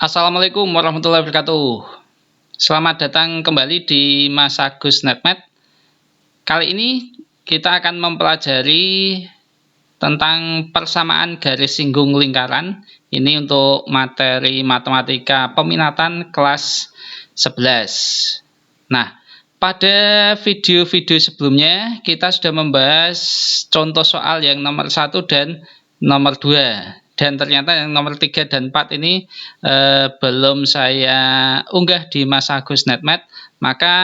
Assalamualaikum warahmatullahi wabarakatuh. Selamat datang kembali di Mas Agus NetMath. Kali ini kita akan mempelajari tentang persamaan garis singgung lingkaran. Ini untuk materi matematika peminatan kelas 11. Nah, pada video-video sebelumnya kita sudah membahas contoh soal yang nomor 1 dan nomor 2. Dan ternyata yang nomor 3 dan 4 ini belum saya unggah di Mas Agus NetMath. Maka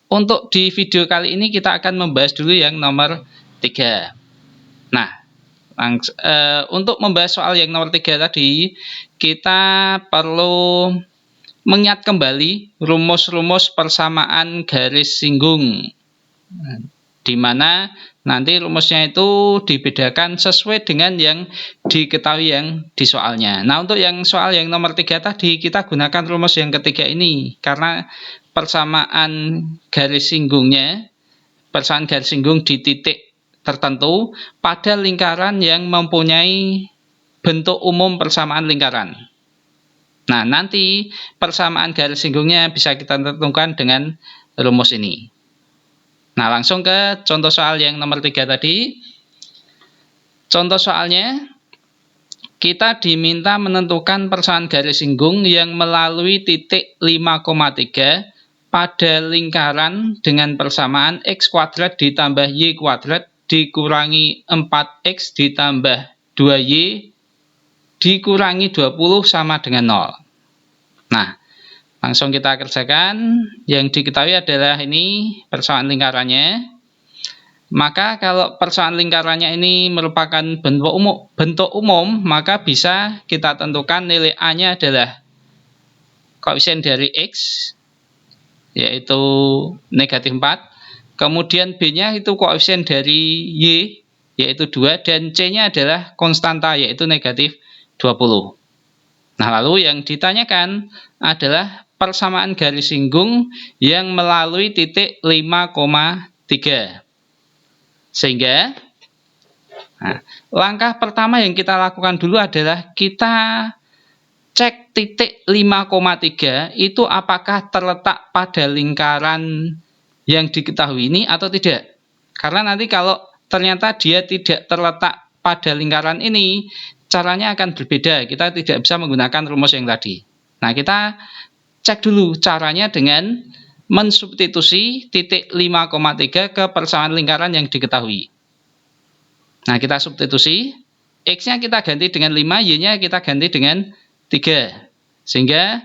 untuk di video kali ini kita akan membahas dulu yang nomor 3. Nah, untuk membahas soal yang nomor 3 tadi, kita perlu mengingat kembali rumus-rumus persamaan garis singgung, di mana nanti rumusnya itu dibedakan sesuai dengan yang diketahui yang di soalnya. Nah, untuk yang soal yang nomor 3 tadi, kita gunakan rumus yang ketiga ini, karena persamaan garis singgungnya, persamaan garis singgung di titik tertentu pada lingkaran yang mempunyai bentuk umum persamaan lingkaran. Nah, nanti persamaan garis singgungnya bisa kita tentukan dengan rumus ini. Nah, langsung ke contoh soal yang nomor 3 tadi. Contoh soalnya, kita diminta menentukan persamaan garis singgung yang melalui titik 5,3 pada lingkaran dengan persamaan x kuadrat ditambah y kuadrat dikurangi 4x ditambah 2y dikurangi 20 sama dengan 0. Nah, langsung kita kerjakan. Yang diketahui adalah ini persamaan lingkarannya. Maka kalau persamaan lingkarannya ini merupakan bentuk umum, maka bisa kita tentukan nilai A-nya adalah koefisien dari X, yaitu negatif 4. Kemudian B-nya itu koefisien dari Y, yaitu 2. Dan C-nya adalah konstanta, yaitu negatif 20. Nah, lalu yang ditanyakan adalah persamaan garis singgung yang melalui titik 5,3. Sehingga langkah pertama yang kita lakukan dulu adalah kita cek titik 5,3 itu apakah terletak pada lingkaran yang diketahui ini atau tidak. Karena nanti kalau ternyata dia tidak terletak pada lingkaran ini, caranya akan berbeda. Kita tidak bisa menggunakan rumus yang tadi. Nah, kita cek dulu caranya dengan mensubstitusi titik 5,3 ke persamaan lingkaran yang diketahui. Nah, kita substitusi. X-nya kita ganti dengan 5, Y-nya kita ganti dengan 3. Sehingga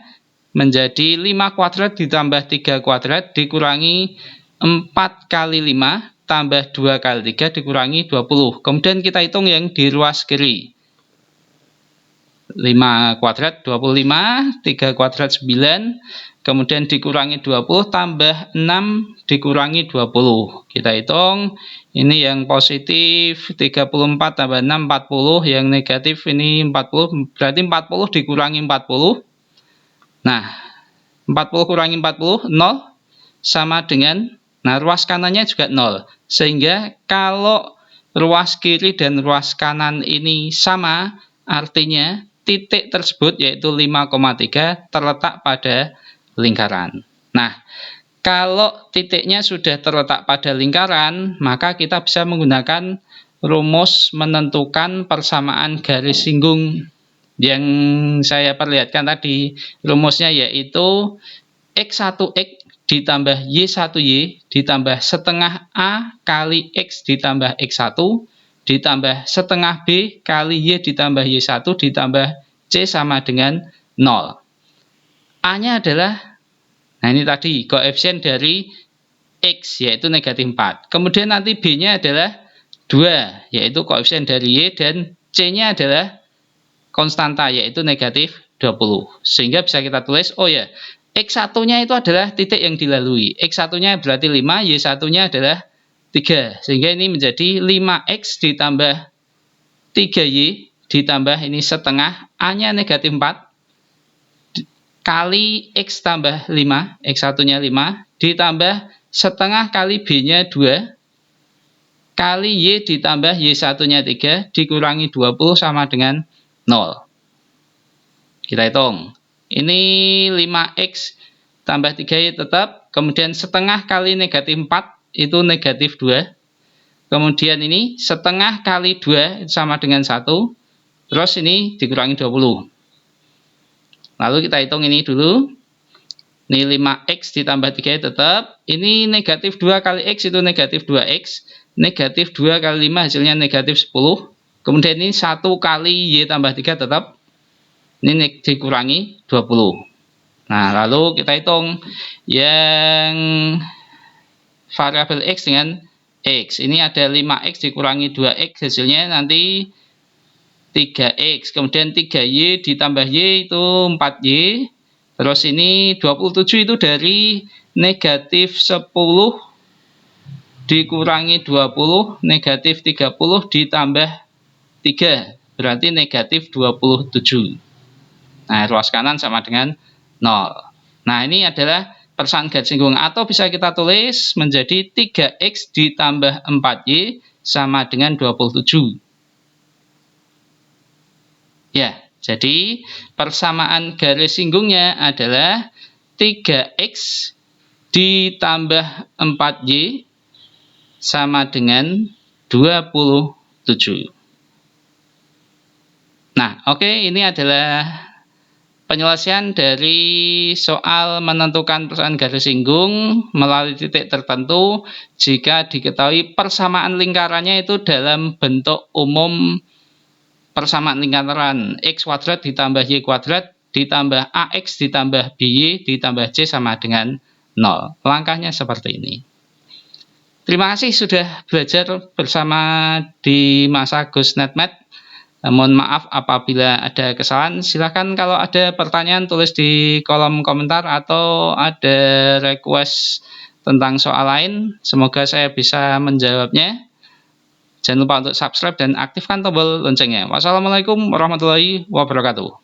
menjadi 5 kuadrat ditambah 3 kuadrat dikurangi 4 kali 5 tambah 2 kali 3 dikurangi 20. Kemudian kita hitung yang di ruas kiri. 5 kuadrat 25, 3 kuadrat 9, kemudian dikurangi 20 tambah 6 dikurangi 20. Kita hitung, ini yang positif 34 tambah 6 40, yang negatif ini 40, berarti 40 dikurangi 40. Nah, 40 kurangi 40, 0, sama dengan, nah ruas kanannya juga 0. Sehingga kalau ruas kiri dan ruas kanan ini sama, artinya titik tersebut yaitu 5,3 terletak pada lingkaran. Nah, kalau titiknya sudah terletak pada lingkaran, maka kita bisa menggunakan rumus menentukan persamaan garis singgung yang saya perlihatkan tadi. Rumusnya yaitu X1X ditambah Y1Y ditambah setengah A kali X ditambah X1 ditambah setengah B kali Y ditambah Y1 ditambah C sama dengan 0. A-nya adalah, nah ini tadi koefisien dari X, yaitu negatif 4. Kemudian nanti B-nya adalah 2, yaitu koefisien dari Y, dan C-nya adalah konstanta, yaitu negatif 20. Sehingga bisa kita tulis, oh ya, X1-nya itu adalah titik yang dilalui. X1-nya berarti 5, Y1-nya adalah 3. Sehingga ini menjadi 5X ditambah 3Y ditambah ini setengah, A-nya negatif 4, kali X tambah 5, X1-nya 5, ditambah setengah kali B-nya 2, kali Y ditambah Y1-nya 3, dikurangi 20 sama dengan 0. Kita hitung. Ini 5x tambah 3y tetap. Kemudian setengah kali negatif 4 itu negatif 2. Kemudian ini setengah kali 2 sama dengan 1. Terus ini dikurangi 20. Lalu kita hitung ini dulu. Ini 5x ditambah 3y tetap. Ini negatif 2 kali x itu negatif 2x. Negatif 2 kali 5 hasilnya negatif 10. Kemudian ini 1 kali y tambah 3 tetap. Ini dikurangi 20. Nah, lalu kita hitung yang variabel x dengan x. Ini ada 5x dikurangi 2x, hasilnya nanti 3x. Kemudian 3y ditambah y itu 4y. Terus ini 27 itu dari negatif 10 dikurangi 20, negatif 30 ditambah 3. Berarti negatif 27. Nah, ruas kanan sama dengan 0. Nah, ini adalah persamaan garis singgung. Atau bisa kita tulis menjadi 3x ditambah 4y sama dengan 27. Ya, jadi persamaan garis singgungnya adalah 3x ditambah 4y sama dengan 27. Nah, oke, ini adalah penyelesaian dari soal menentukan persamaan garis singgung melalui titik tertentu jika diketahui persamaan lingkarannya itu dalam bentuk umum persamaan lingkaran x kuadrat ditambah y kuadrat ditambah ax ditambah by ditambah c sama dengan 0. Langkahnya seperti ini. Terima kasih sudah belajar bersama di masa GoSNetMath. Mohon maaf apabila ada kesalahan. Silahkan kalau ada pertanyaan tulis di kolom komentar atau ada request tentang soal lain. Semoga saya bisa menjawabnya. Jangan lupa untuk subscribe dan aktifkan tombol loncengnya. Wassalamualaikum warahmatullahi wabarakatuh.